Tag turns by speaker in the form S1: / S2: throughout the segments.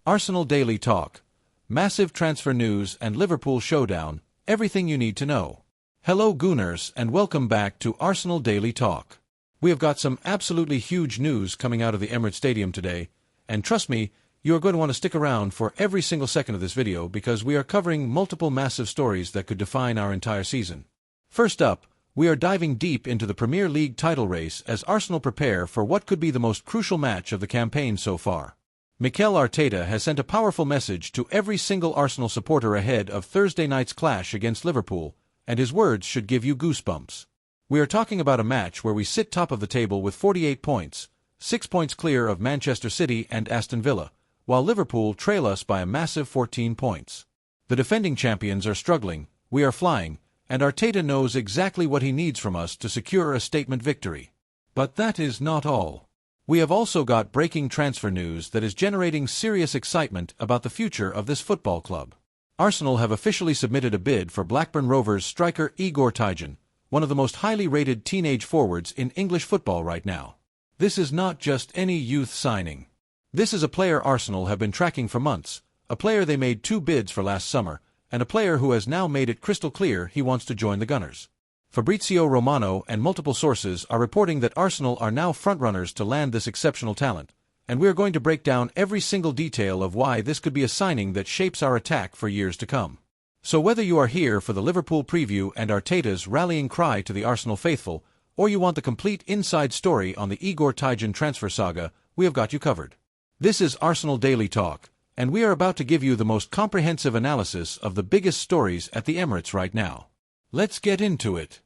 S1: Arsenal Daily Talk. Massive transfer news and Liverpool showdown, everything you need to know. Hello Gooners and welcome back to Arsenal Daily Talk. We have got some absolutely huge news coming out of the Emirates Stadium today, and trust me, you are going to want to stick around for every single second of this video because we are covering multiple massive stories that could define our entire season. First up, we are diving deep into the Premier League title race as Arsenal prepare for what could be the most crucial match of the campaign so far. Mikel Arteta has sent a powerful message to every single Arsenal supporter ahead of Thursday night's clash against Liverpool, and his words should give you goosebumps. We are talking about a match where we sit top of the table with 48 points, 6 points clear of Manchester City and Aston Villa, while Liverpool trail us by a massive 14 points. The defending champions are struggling, we are flying, and Arteta knows exactly what he needs from us to secure a statement victory. But that is not all. We have also got breaking transfer news that is generating serious excitement about the future of this football club. Arsenal have officially submitted a bid for Blackburn Rovers striker Igor Tyjon, one of the most highly rated teenage forwards in English football right now. This is not just any youth signing. This is a player Arsenal have been tracking for months, a player they made 2 bids for last summer, and a player who has now made it crystal clear he wants to join the Gunners. Fabrizio Romano and multiple sources are reporting that Arsenal are now frontrunners to land this exceptional talent, and we are going to break down every single detail of why this could be a signing that shapes our attack for years to come. So whether you are here for the Liverpool preview and Arteta's rallying cry to the Arsenal faithful, or you want the complete inside story on the Igor Tyjon transfer saga, we have got you covered. This is Arsenal Daily Talk, and we are about to give you the most comprehensive analysis of the biggest stories at the Emirates right now. Let's get into it.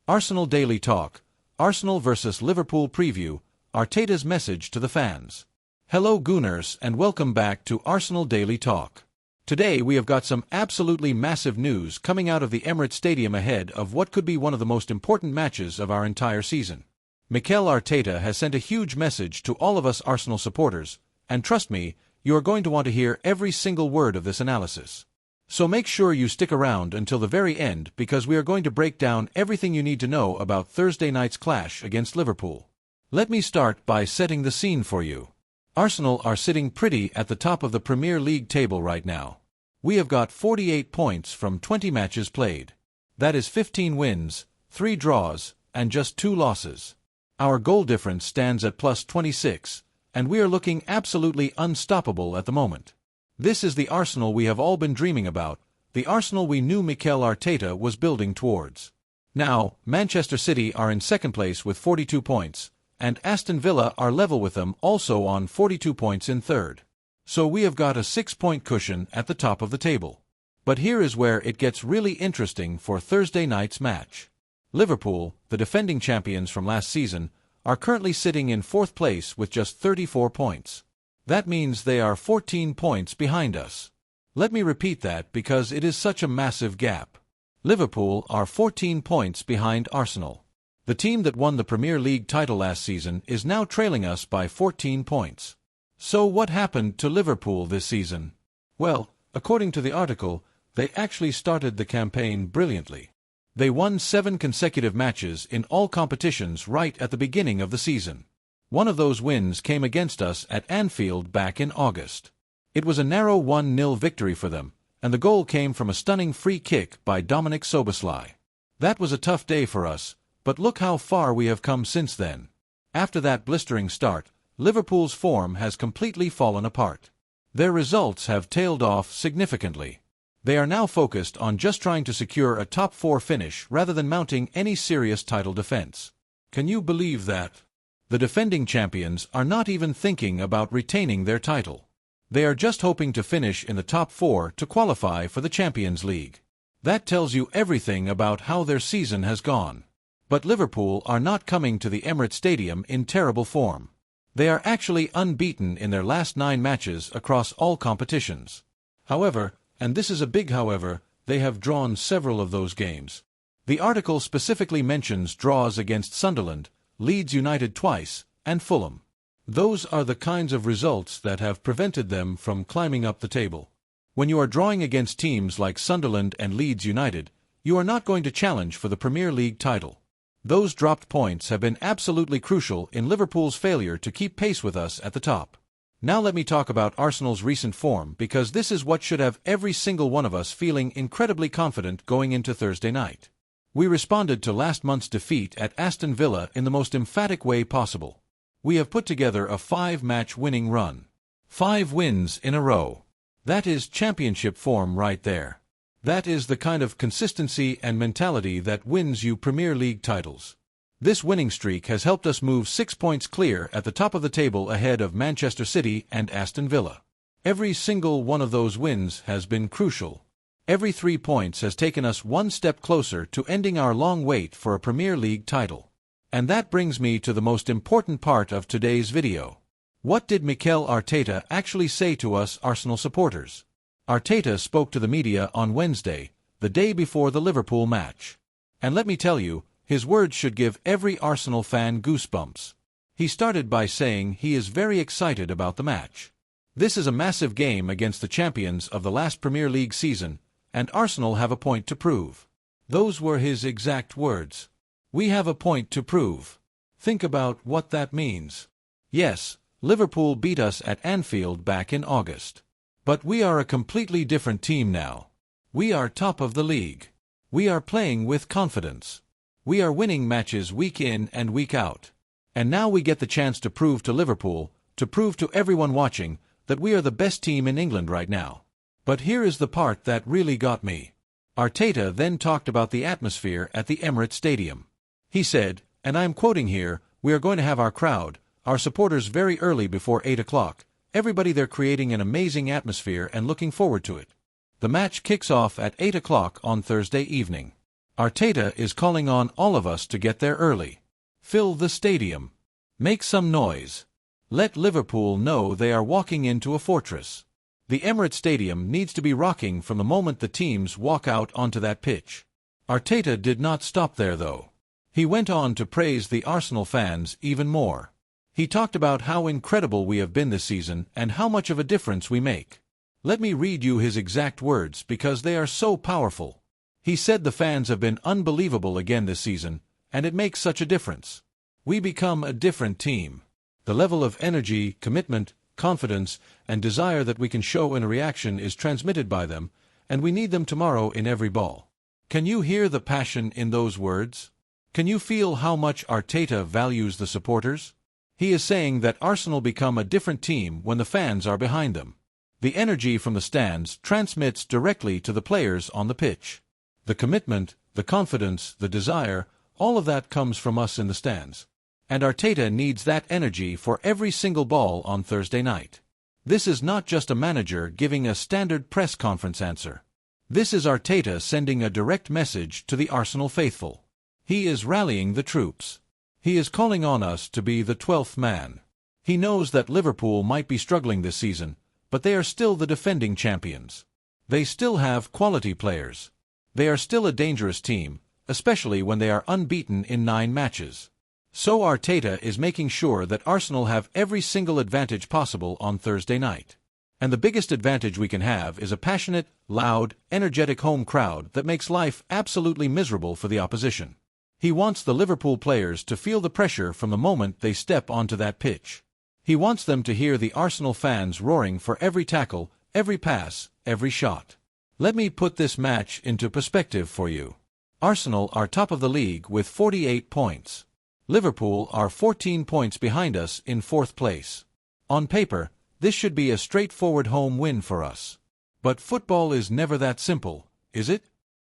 S1: Arsenal Daily Talk, Arsenal vs Liverpool preview, Arteta's message to the fans. Hello Gooners and welcome back to Arsenal Daily Talk. Today we have got some absolutely massive news coming out of the Emirates Stadium ahead of what could be one of the most important matches of our entire season. Mikel Arteta has sent a huge message to all of us Arsenal supporters, and trust me, you are going to want to hear every single word of this analysis. So make sure you stick around until the very end because we are going to break down everything you need to know about Thursday night's clash against Liverpool. Let me start by setting the scene for you. Arsenal are sitting pretty at the top of the Premier League table right now. We have got 48 points from 20 matches played. That is 15 wins, 3 draws, and just 2 losses. Our goal difference stands at plus 26, and we are looking absolutely unstoppable at the moment. This is the Arsenal we have all been dreaming about, the Arsenal we knew Mikel Arteta was building towards. Now, Manchester City are in second place with 42 points, and Aston Villa are level with them also on 42 points in third. So we have got a 6-point cushion at the top of the table. But here is where it gets really interesting for Thursday night's match. Liverpool, the defending champions from last season, are currently sitting in 4th place with just 34 points. That means they are 14 points behind us. Let me repeat that because it is such a massive gap. Liverpool are 14 points behind Arsenal. The team that won the Premier League title last season is now trailing us by 14 points. So what happened to Liverpool this season? Well, according to the article, they actually started the campaign brilliantly. They won 7 consecutive matches in all competitions right at the beginning of the season. One of those wins came against us at Anfield back in August. It was a narrow 1-0 victory for them, and the goal came from a stunning free kick by Dominik Szoboszlai. That was a tough day for us, but look how far we have come since then. After that blistering start, Liverpool's form has completely fallen apart. Their results have tailed off significantly. They are now focused on just trying to secure a top 4 finish rather than mounting any serious title defense. Can you believe that? The defending champions are not even thinking about retaining their title. They are just hoping to finish in the top 4 to qualify for the Champions League. That tells you everything about how their season has gone. But Liverpool are not coming to the Emirates Stadium in terrible form. They are actually unbeaten in their last 9 matches across all competitions. However, and this is a big however, they have drawn several of those games. The article specifically mentions draws against Sunderland, Leeds United twice, and Fulham. Those are the kinds of results that have prevented them from climbing up the table. When you are drawing against teams like Sunderland and Leeds United, you are not going to challenge for the Premier League title. Those dropped points have been absolutely crucial in Liverpool's failure to keep pace with us at the top. Now let me talk about Arsenal's recent form, because this is what should have every single one of us feeling incredibly confident going into Thursday night. We responded to last month's defeat at Aston Villa in the most emphatic way possible. We have put together a 5-match winning run. 5 wins in a row. That is championship form right there. That is the kind of consistency and mentality that wins you Premier League titles. This winning streak has helped us move 6 points clear at the top of the table ahead of Manchester City and Aston Villa. Every single one of those wins has been crucial. Every 3 points has taken us one step closer to ending our long wait for a Premier League title. And that brings me to the most important part of today's video. What did Mikel Arteta actually say to us Arsenal supporters? Arteta spoke to the media on Wednesday, the day before the Liverpool match. And let me tell you, his words should give every Arsenal fan goosebumps. He started by saying he is very excited about the match. This is a massive game against the champions of the last Premier League season, and Arsenal have a point to prove. Those were his exact words. We have a point to prove. Think about what that means. Yes, Liverpool beat us at Anfield back in August. But we are a completely different team now. We are top of the league. We are playing with confidence. We are winning matches week in and week out. And now we get the chance to prove to Liverpool, to prove to everyone watching, that we are the best team in England right now. But here is the part that really got me. Arteta then talked about the atmosphere at the Emirates Stadium. He said, and I am quoting here, "We are going to have our crowd, our supporters very early before 8 o'clock. Everybody there creating an amazing atmosphere and looking forward to it." The match kicks off at 8 o'clock on Thursday evening. Arteta is calling on all of us to get there early. Fill the stadium. Make some noise. Let Liverpool know they are walking into a fortress. The Emirates Stadium needs to be rocking from the moment the teams walk out onto that pitch. Arteta did not stop there though. He went on to praise the Arsenal fans even more. He talked about how incredible we have been this season and how much of a difference we make. Let me read you his exact words because they are so powerful. He said the fans have been unbelievable again this season, and it makes such a difference. We become a different team. The level of energy, commitment, confidence, and desire that we can show in a reaction is transmitted by them, and we need them tomorrow in every ball. Can you hear the passion in those words? Can you feel how much Arteta values the supporters? He is saying that Arsenal become a different team when the fans are behind them. The energy from the stands transmits directly to the players on the pitch. The commitment, the confidence, the desire, all of that comes from us in the stands. And Arteta needs that energy for every single ball on Thursday night. This is not just a manager giving a standard press conference answer. This is Arteta sending a direct message to the Arsenal faithful. He is rallying the troops. He is calling on us to be the 12th man. He knows that Liverpool might be struggling this season, but they are still the defending champions. They still have quality players. They are still a dangerous team, especially when they are unbeaten in 9 matches. So Arteta is making sure that Arsenal have every single advantage possible on Thursday night. And the biggest advantage we can have is a passionate, loud, energetic home crowd that makes life absolutely miserable for the opposition. He wants the Liverpool players to feel the pressure from the moment they step onto that pitch. He wants them to hear the Arsenal fans roaring for every tackle, every pass, every shot. Let me put this match into perspective for you. Arsenal are top of the league with 48 points. Liverpool are 14 points behind us in 4th place. On paper, this should be a straightforward home win for us. But football is never that simple, is it?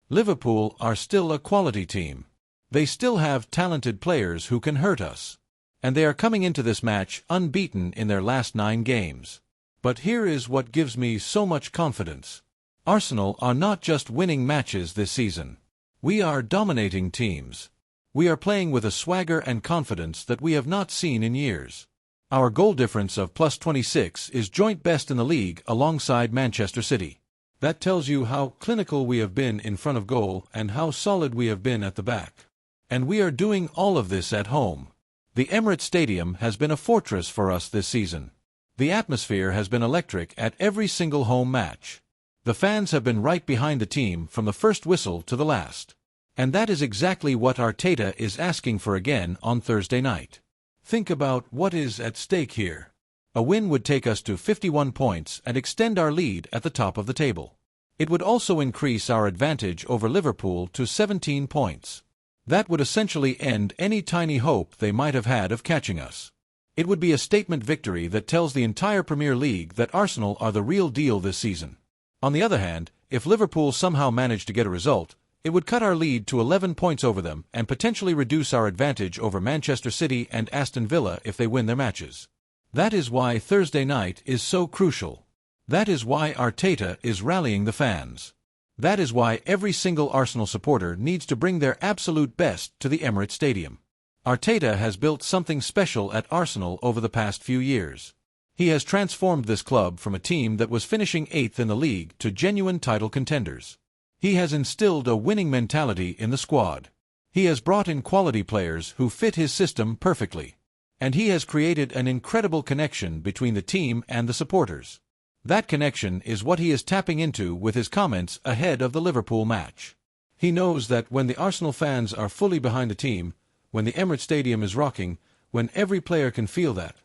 S1: Liverpool are still a quality team. They still have talented players who can hurt us. And they are coming into this match unbeaten in their last 9 games. But here is what gives me so much confidence. Arsenal are not just winning matches this season. We are dominating teams. We are playing with a swagger and confidence that we have not seen in years. Our goal difference of +26 is joint best in the league alongside Manchester City. That tells you how clinical we have been in front of goal and how solid we have been at the back. And we are doing all of this at home. The Emirates Stadium has been a fortress for us this season. The atmosphere has been electric at every single home match. The fans have been right behind the team from the first whistle to the last. And that is exactly what Arteta is asking for again on Thursday night. Think about what is at stake here. A win would take us to 51 points and extend our lead at the top of the table. It would also increase our advantage over Liverpool to 17 points. That would essentially end any tiny hope they might have had of catching us. It would be a statement victory that tells the entire Premier League that Arsenal are the real deal this season. On the other hand, if Liverpool somehow managed to get a result, it would cut our lead to 11 points over them and potentially reduce our advantage over Manchester City and Aston Villa if they win their matches. That is why Thursday night is so crucial. That is why Arteta is rallying the fans. That is why every single Arsenal supporter needs to bring their absolute best to the Emirates Stadium. Arteta has built something special at Arsenal over the past few years. He has transformed this club from a team that was finishing 8th in the league to genuine title contenders. He has instilled a winning mentality in the squad. He has brought in quality players who fit his system perfectly. And he has created an incredible connection between the team and the supporters. That connection is what he is tapping into with his comments ahead of the Liverpool match. He knows that when the Arsenal fans are fully behind the team, when the Emirates Stadium is rocking, when every player can feel that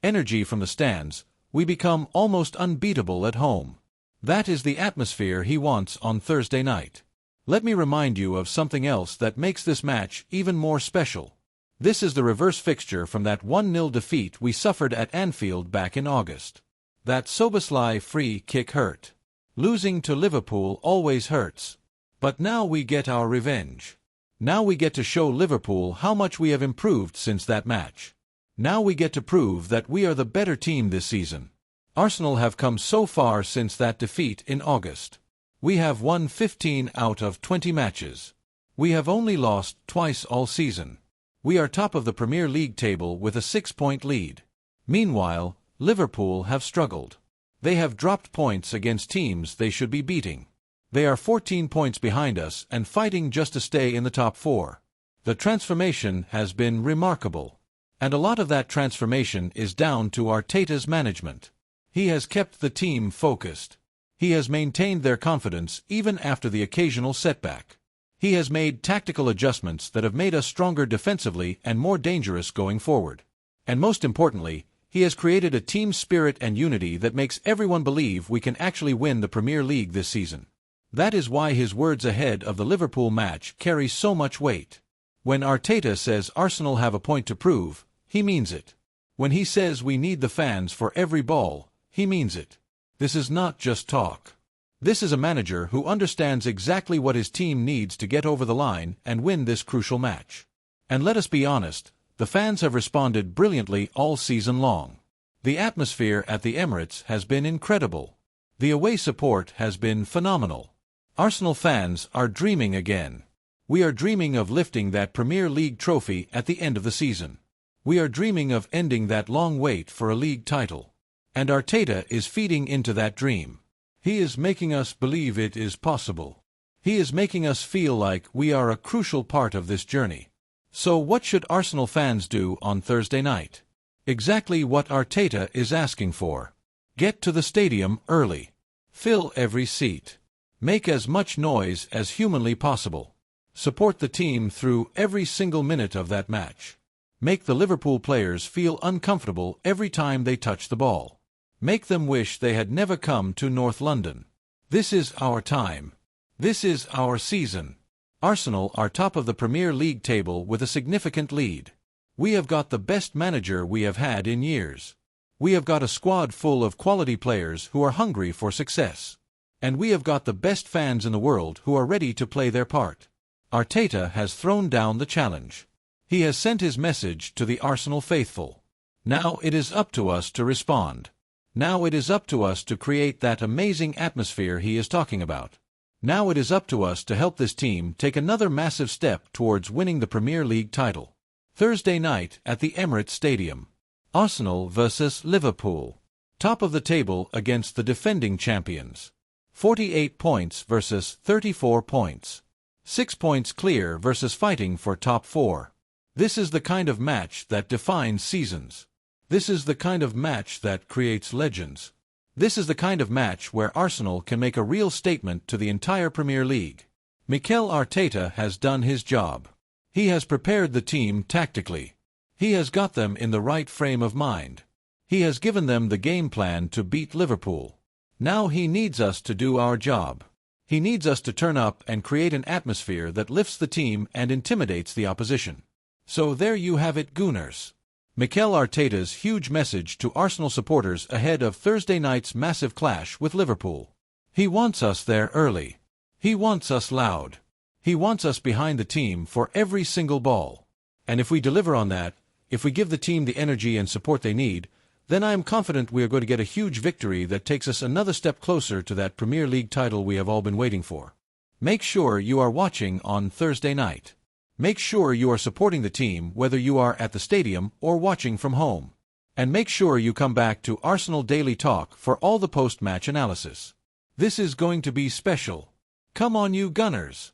S1: energy from the stands, we become almost unbeatable at home. That is the atmosphere he wants on Thursday night. Let me remind you of something else that makes this match even more special. This is the reverse fixture from that 1-0 defeat we suffered at Anfield back in August. That Szoboszlai free kick hurt. Losing to Liverpool always hurts. But now we get our revenge. Now we get to show Liverpool how much we have improved since that match. Now we get to prove that we are the better team this season. Arsenal have come so far since that defeat in August. We have won 15 out of 20 matches. We have only lost twice all season. We are top of the Premier League table with a 6-point lead. Meanwhile, Liverpool have struggled. They have dropped points against teams they should be beating. They are 14 points behind us and fighting just to stay in the top 4. The transformation has been remarkable. And a lot of that transformation is down to Arteta's management. He has kept the team focused. He has maintained their confidence even after the occasional setback. He has made tactical adjustments that have made us stronger defensively and more dangerous going forward. And most importantly, he has created a team spirit and unity that makes everyone believe we can actually win the Premier League this season. That is why his words ahead of the Liverpool match carry so much weight. When Arteta says Arsenal have a point to prove, he means it. When he says we need the fans for every ball, he means it. This is not just talk. This is a manager who understands exactly what his team needs to get over the line and win this crucial match. And let us be honest, the fans have responded brilliantly all season long. The atmosphere at the Emirates has been incredible. The away support has been phenomenal. Arsenal fans are dreaming again. We are dreaming of lifting that Premier League trophy at the end of the season. We are dreaming of ending that long wait for a league title. And Arteta is feeding into that dream. He is making us believe it is possible. He is making us feel like we are a crucial part of this journey. So what should Arsenal fans do on Thursday night? Exactly what Arteta is asking for. Get to the stadium early. Fill every seat. Make as much noise as humanly possible. Support the team through every single minute of that match. Make the Liverpool players feel uncomfortable every time they touch the ball. Make them wish they had never come to North London. This is our time. This is our season. Arsenal are top of the Premier League table with a significant lead. We have got the best manager we have had in years. We have got a squad full of quality players who are hungry for success. And we have got the best fans in the world who are ready to play their part. Arteta has thrown down the challenge. He has sent his message to the Arsenal faithful. Now it is up to us to respond. Now it is up to us to create that amazing atmosphere he is talking about. Now it is up to us to help this team take another massive step towards winning the Premier League title. Thursday night at the Emirates Stadium. Arsenal vs Liverpool. Top of the table against the defending champions. 48 points versus 34 points. 6 points clear versus fighting for top 4. This is the kind of match that defines seasons. This is the kind of match that creates legends. This is the kind of match where Arsenal can make a real statement to the entire Premier League. Mikel Arteta has done his job. He has prepared the team tactically. He has got them in the right frame of mind. He has given them the game plan to beat Liverpool. Now he needs us to do our job. He needs us to turn up and create an atmosphere that lifts the team and intimidates the opposition. So there you have it, Gooners. Mikel Arteta's huge message to Arsenal supporters ahead of Thursday night's massive clash with Liverpool. He wants us there early. He wants us loud. He wants us behind the team for every single ball. And if we deliver on that, if we give the team the energy and support they need, then I am confident we are going to get a huge victory that takes us another step closer to that Premier League title we have all been waiting for. Make sure you are watching on Thursday night. Make sure you are supporting the team whether you are at the stadium or watching from home. And make sure you come back to Arsenal Daily Talk for all the post-match analysis. This is going to be special. Come on, you Gunners!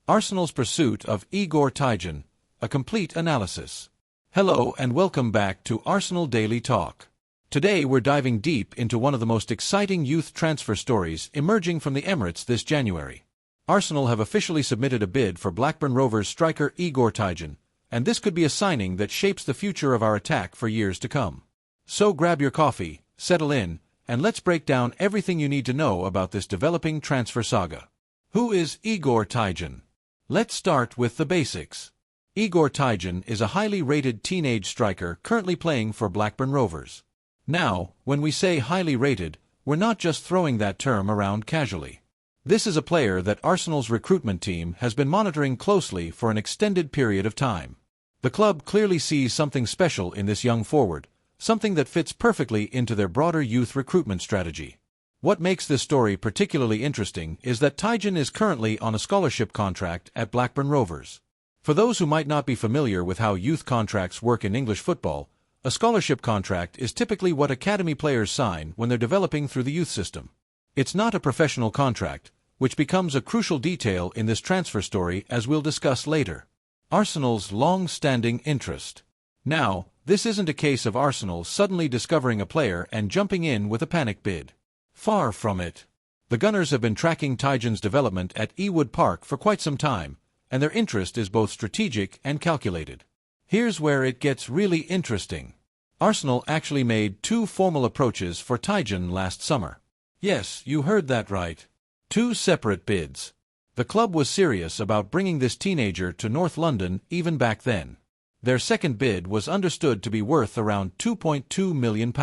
S1: Arsenal's pursuit of Igor Tyjon, a complete analysis. Hello and welcome back to Arsenal Daily Talk. Today we're diving deep into one of the most exciting youth transfer stories emerging from the Emirates this January. Arsenal have officially submitted a bid for Blackburn Rovers striker Igor Tyjon, and this could be a signing that shapes the future of our attack for years to come. So grab your coffee, settle in, and let's break down everything you need to know about this developing transfer saga. Who is Igor Tyjon? Let's start with the basics. Igor Tyjon is a highly rated teenage striker currently playing for Blackburn Rovers. Now, when we say highly rated, we're not just throwing that term around casually. This is a player that Arsenal's recruitment team has been monitoring closely for an extended period of time. The club clearly sees something special in this young forward, something that fits perfectly into their broader youth recruitment strategy. What makes this story particularly interesting is that Tyjon is currently on a scholarship contract at Blackburn Rovers. For those who might not be familiar with how youth contracts work in English football, a scholarship contract is typically what academy players sign when they're developing through the youth system. It's not a professional contract, which becomes a crucial detail in this transfer story as we'll discuss later. Arsenal's long-standing interest. Now, this isn't a case of Arsenal suddenly discovering a player and jumping in with a panic bid. Far from it. The Gunners have been tracking Tyjon's development at Ewood Park for quite some time, and their interest is both strategic and calculated. Here's where it gets really interesting. Arsenal actually made 2 formal approaches for Tyjon last summer. Yes, you heard that right. 2 separate bids. The club was serious about bringing this teenager to North London even back then. Their second bid was understood to be worth around £2.2 million.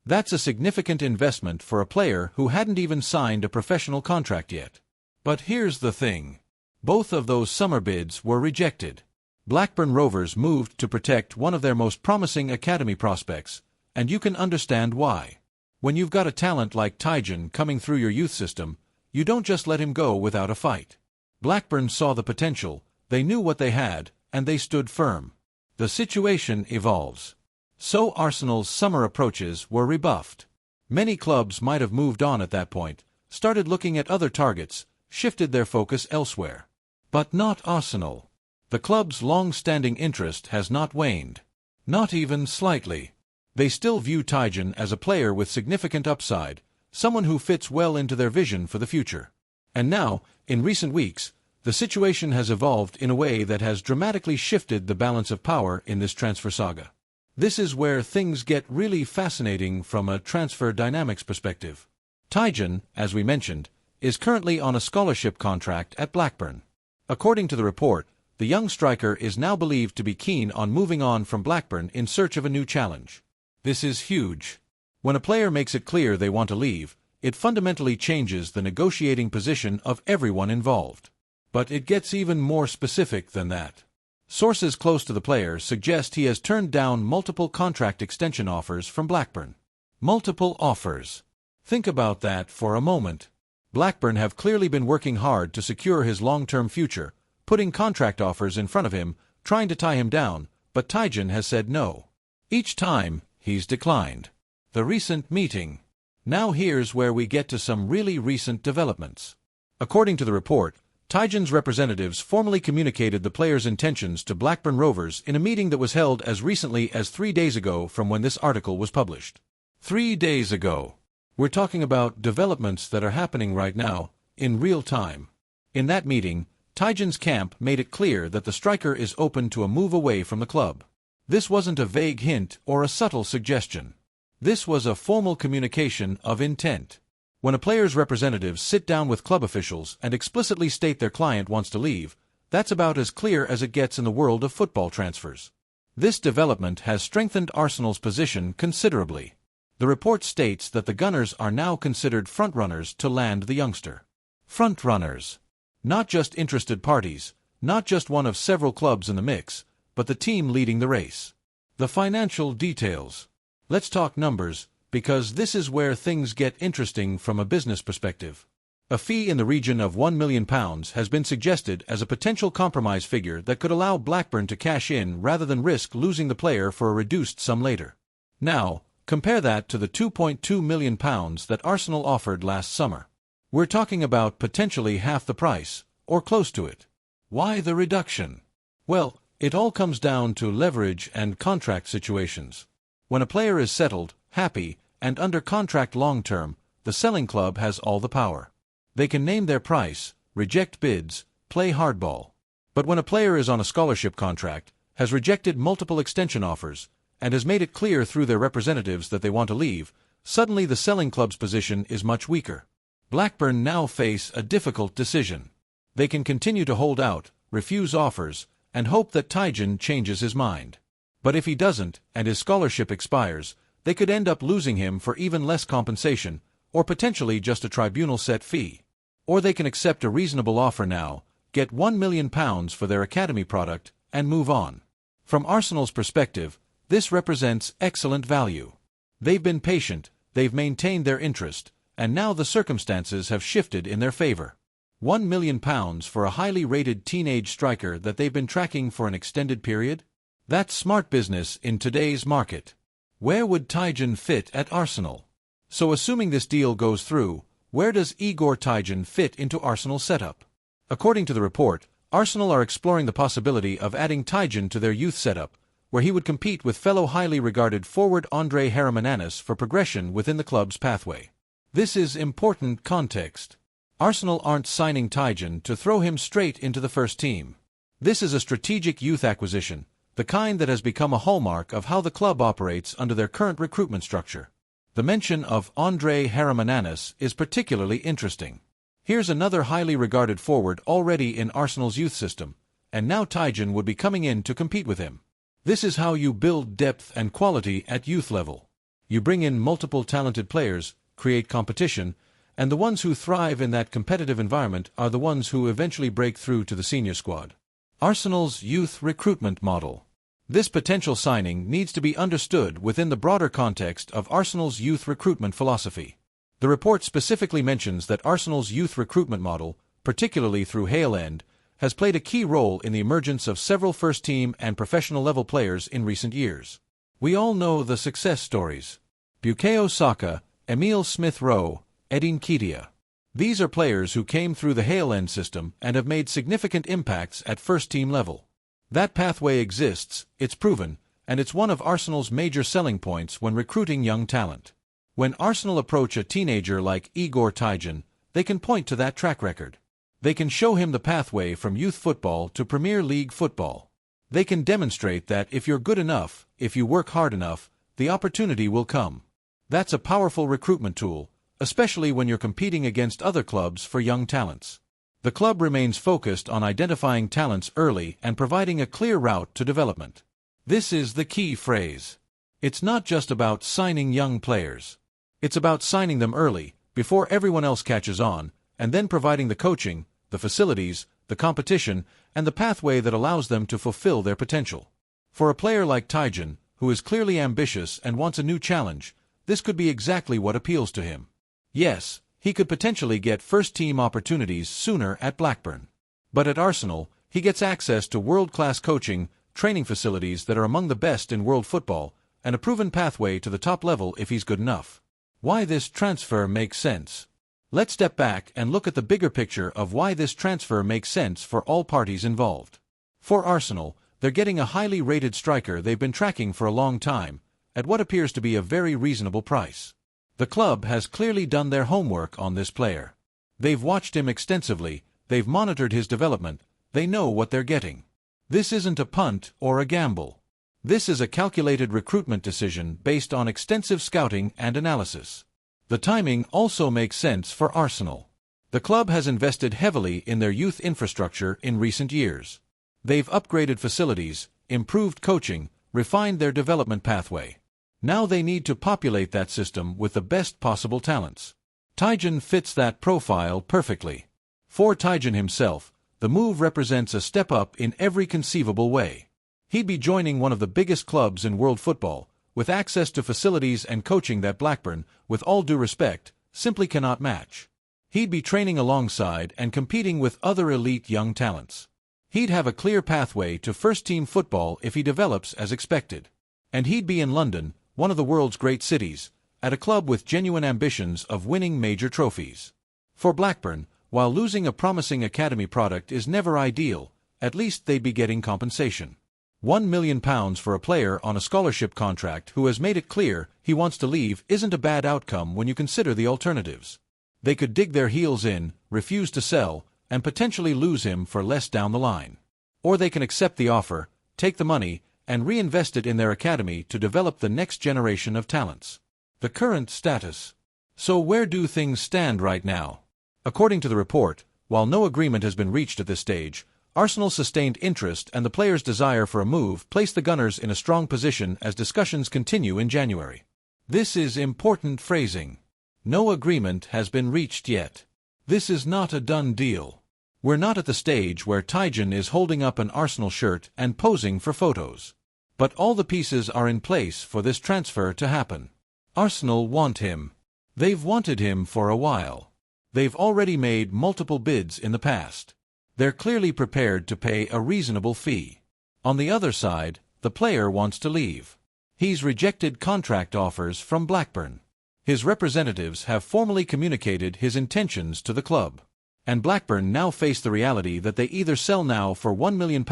S1: That's a significant investment for a player who hadn't even signed a professional contract yet. But here's the thing. Both of those summer bids were rejected. Blackburn Rovers moved to protect one of their most promising academy prospects, and you can understand why. When you've got a talent like Tyjon coming through your youth system, you don't just let him go without a fight. Blackburn saw the potential, they knew what they had, and they stood firm. The situation evolves. So Arsenal's summer approaches were rebuffed. Many clubs might have moved on at that point, started looking at other targets, shifted their focus elsewhere. But not Arsenal. The club's long-standing interest has not waned. Not even slightly. They still view Tyjon as a player with significant upside, someone who fits well into their vision for the future. And now, in recent weeks, the situation has evolved in a way that has dramatically shifted the balance of power in this transfer saga. This is where things get really fascinating from a transfer dynamics perspective. Tyjon, as we mentioned, is currently on a scholarship contract at Blackburn. According to the report, the young striker is now believed to be keen on moving on from Blackburn in search of a new challenge. This is huge. When a player makes it clear they want to leave, it fundamentally changes the negotiating position of everyone involved. But it gets even more specific than that. Sources close to the player suggest he has turned down multiple contract extension offers from Blackburn. Multiple offers. Think about that for a moment. Blackburn have clearly been working hard to secure his long-term future, putting contract offers in front of him, trying to tie him down, but Tyjon has said no. Each time, he's declined. The recent meeting. Now here's where we get to some really recent developments. According to the report, Tyjon's representatives formally communicated the player's intentions to Blackburn Rovers in a meeting that was held as recently as 3 days ago from when this article was published. 3 days ago. We're talking about developments that are happening right now, in real time. In that meeting, Tyjon's camp made it clear that the striker is open to a move away from the club. This wasn't a vague hint or a subtle suggestion. This was a formal communication of intent. When a player's representatives sit down with club officials and explicitly state their client wants to leave, that's about as clear as it gets in the world of football transfers. This development has strengthened Arsenal's position considerably. The report states that the Gunners are now considered frontrunners to land the youngster. Frontrunners. Not just interested parties, not just one of several clubs in the mix, but the team leading the race. The financial details. Let's talk numbers, because this is where things get interesting from a business perspective. A fee in the region of £1 million has been suggested as a potential compromise figure that could allow Blackburn to cash in rather than risk losing the player for a reduced sum later. Now, compare that to the £2.2 million that Arsenal offered last summer. We're talking about potentially half the price, or close to it. Why the reduction? Well, it all comes down to leverage and contract situations. When a player is settled, happy, and under contract long-term, the selling club has all the power. They can name their price, reject bids, play hardball. But when a player is on a scholarship contract, has rejected multiple extension offers, and has made it clear through their representatives that they want to leave, suddenly the selling club's position is much weaker. Blackburn now face a difficult decision. They can continue to hold out, refuse offers, and hope that Tyjon changes his mind. But if he doesn't, and his scholarship expires, they could end up losing him for even less compensation, or potentially just a tribunal-set fee. Or they can accept a reasonable offer now, get £1 million for their academy product, and move on. From Arsenal's perspective, this represents excellent value. They've been patient, they've maintained their interest, and now the circumstances have shifted in their favor. £1 million for a highly rated teenage striker that they've been tracking for an extended period? That's smart business in today's market. Where would Tyjon fit at Arsenal? So assuming this deal goes through, where does Igor Tyjon fit into Arsenal's setup? According to the report, Arsenal are exploring the possibility of adding Tyjon to their youth setup, where he would compete with fellow highly regarded forward Andre Hermannanis for progression within the club's pathway. This is important context. Arsenal aren't signing Tyjon to throw him straight into the first team. This is a strategic youth acquisition, the kind that has become a hallmark of how the club operates under their current recruitment structure. The mention of Andre Hermannanis is particularly interesting. Here's another highly regarded forward already in Arsenal's youth system, and now Tyjon would be coming in to compete with him. This is how you build depth and quality at youth level. You bring in multiple talented players, create competition, and the ones who thrive in that competitive environment are the ones who eventually break through to the senior squad. Arsenal's youth recruitment model. This potential signing needs to be understood within the broader context of Arsenal's youth recruitment philosophy. The report specifically mentions that Arsenal's youth recruitment model, particularly through Haaland, has played a key role in the emergence of several first-team and professional-level players in recent years. We all know the success stories. Bukayo Saka, Emile Smith-Rowe, Edin Ketia. These are players who came through the Haaland system and have made significant impacts at first-team level. That pathway exists, it's proven, and it's one of Arsenal's major selling points when recruiting young talent. When Arsenal approach a teenager like Igor Tyjon, they can point to that track record. They can show him the pathway from youth football to Premier League football. They can demonstrate that if you're good enough, if you work hard enough, the opportunity will come. That's a powerful recruitment tool, especially when you're competing against other clubs for young talents. The club remains focused on identifying talents early and providing a clear route to development. This is the key phrase. It's not just about signing young players. It's about signing them early, before everyone else catches on, and then providing the coaching, the facilities, the competition, and the pathway that allows them to fulfill their potential. For a player like Tyjon, who is clearly ambitious and wants a new challenge, this could be exactly what appeals to him. Yes, he could potentially get first-team opportunities sooner at Blackburn. But at Arsenal, he gets access to world-class coaching, training facilities that are among the best in world football, and a proven pathway to the top level if he's good enough. Why this transfer makes sense? Let's step back and look at the bigger picture of why this transfer makes sense for all parties involved. For Arsenal, they're getting a highly rated striker they've been tracking for a long time, at what appears to be a very reasonable price. The club has clearly done their homework on this player. They've watched him extensively, they've monitored his development, they know what they're getting. This isn't a punt or a gamble. This is a calculated recruitment decision based on extensive scouting and analysis. The timing also makes sense for Arsenal. The club has invested heavily in their youth infrastructure in recent years. They've upgraded facilities, improved coaching, refined their development pathway. Now they need to populate that system with the best possible talents. Tyjon fits that profile perfectly. For Tyjon himself, the move represents a step up in every conceivable way. He'd be joining one of the biggest clubs in world football, with access to facilities and coaching that Blackburn, with all due respect, simply cannot match. He'd be training alongside and competing with other elite young talents. He'd have a clear pathway to first-team football if he develops as expected. And he'd be in London, one of the world's great cities, at a club with genuine ambitions of winning major trophies. For Blackburn, while losing a promising academy product is never ideal, at least they'd be getting compensation. £1 million for a player on a scholarship contract who has made it clear he wants to leave isn't a bad outcome when you consider the alternatives. They could dig their heels in, refuse to sell, and potentially lose him for less down the line. Or they can accept the offer, take the money, and reinvest it in their academy to develop the next generation of talents. The current status. So where do things stand right now? According to the report, while no agreement has been reached at this stage, Arsenal's sustained interest and the players' desire for a move place the Gunners in a strong position as discussions continue in January. This is important phrasing. No agreement has been reached yet. This is not a done deal. We're not at the stage where Tyjon is holding up an Arsenal shirt and posing for photos. But all the pieces are in place for this transfer to happen. Arsenal want him. They've wanted him for a while. They've already made multiple bids in the past. They're clearly prepared to pay a reasonable fee. On the other side, the player wants to leave. He's rejected contract offers from Blackburn. His representatives have formally communicated his intentions to the club. And Blackburn now face the reality that they either sell now for £1 million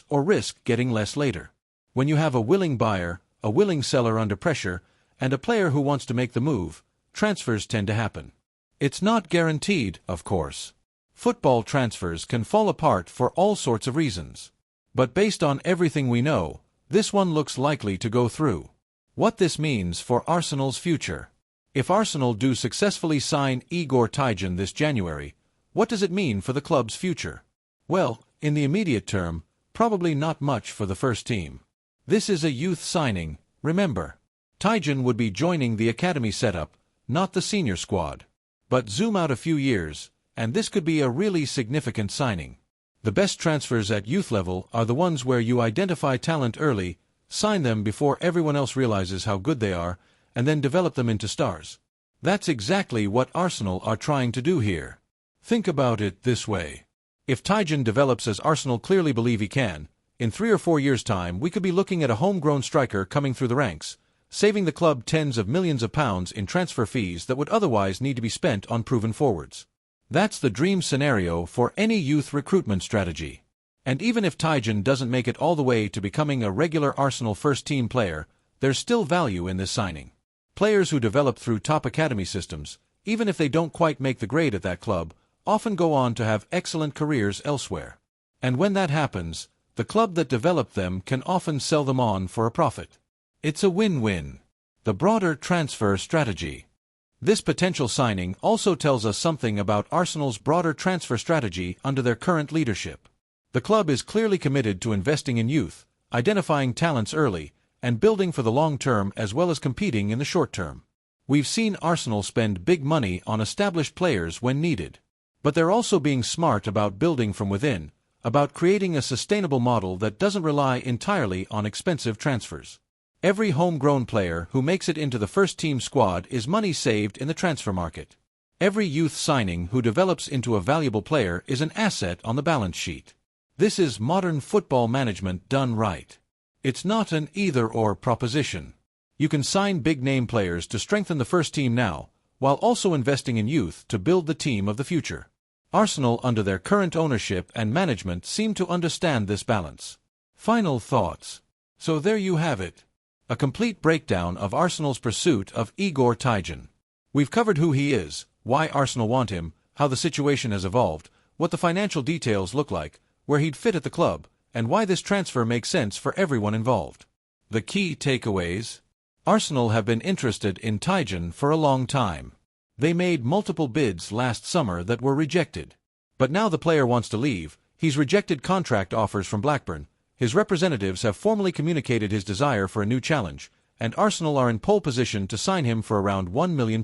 S1: or risk getting less later. When you have a willing buyer, a willing seller under pressure, and a player who wants to make the move, transfers tend to happen. It's not guaranteed, of course. Football transfers can fall apart for all sorts of reasons. But based on everything we know, this one looks likely to go through. What this means for Arsenal's future. If Arsenal do successfully sign Igor Tyjon this January, what does it mean for the club's future? Well, in the immediate term, probably not much for the first team. This is a youth signing, remember. Tyjon would be joining the academy setup, not the senior squad. But zoom out a few years, and this could be a really significant signing. The best transfers at youth level are the ones where you identify talent early, sign them before everyone else realizes how good they are, and then develop them into stars. That's exactly what Arsenal are trying to do here. Think about it this way. If Tyjon develops as Arsenal clearly believe he can, in 3 or 4 years' time we could be looking at a homegrown striker coming through the ranks, saving the club tens of millions of pounds in transfer fees that would otherwise need to be spent on proven forwards. That's the dream scenario for any youth recruitment strategy. And even if Tyjon doesn't make it all the way to becoming a regular Arsenal first-team player, there's still value in this signing. Players who develop through top academy systems, even if they don't quite make the grade at that club, often go on to have excellent careers elsewhere. And when that happens, the club that developed them can often sell them on for a profit. It's a win-win. The broader transfer strategy. This potential signing also tells us something about Arsenal's broader transfer strategy under their current leadership. The club is clearly committed to investing in youth, identifying talents early, and building for the long term as well as competing in the short term. We've seen Arsenal spend big money on established players when needed. But they're also being smart about building from within, about creating a sustainable model that doesn't rely entirely on expensive transfers. Every homegrown player who makes it into the first-team squad is money saved in the transfer market. Every youth signing who develops into a valuable player is an asset on the balance sheet. This is modern football management done right. It's not an either-or proposition. You can sign big-name players to strengthen the first team now, while also investing in youth to build the team of the future. Arsenal under their current ownership and management seem to understand this balance. Final thoughts. So there you have it. A complete breakdown of Arsenal's pursuit of Igor Tyjon. We've covered who he is, why Arsenal want him, how the situation has evolved, what the financial details look like, where he'd fit at the club, and why this transfer makes sense for everyone involved. The key takeaways: Arsenal have been interested in Tyjon for a long time. They made multiple bids last summer that were rejected. But now the player wants to leave. He's rejected contract offers from Blackburn. His representatives have formally communicated his desire for a new challenge, and Arsenal are in pole position to sign him for around £1 million.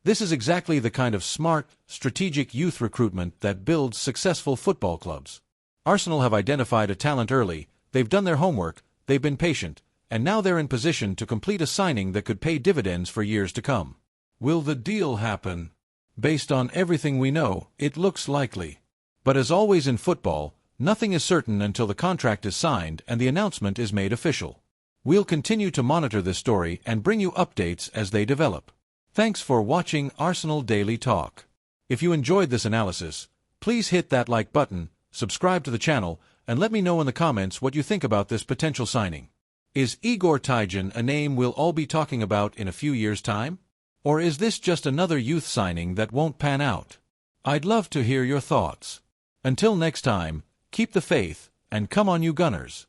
S1: This is exactly the kind of smart, strategic youth recruitment that builds successful football clubs. Arsenal have identified a talent early, they've done their homework, they've been patient, and now they're in position to complete a signing that could pay dividends for years to come. Will the deal happen? Based on everything we know, it looks likely. But as always in football, nothing is certain until the contract is signed and the announcement is made official. We'll continue to monitor this story and bring you updates as they develop. Thanks for watching Arsenal Daily Talk. If you enjoyed this analysis, please hit that like button, subscribe to the channel, and let me know in the comments what you think about this potential signing. Is Igor Tyjon a name we'll all be talking about in a few years' time? Or is this just another youth signing that won't pan out? I'd love to hear your thoughts. Until next time, keep the faith, and come on you Gunners.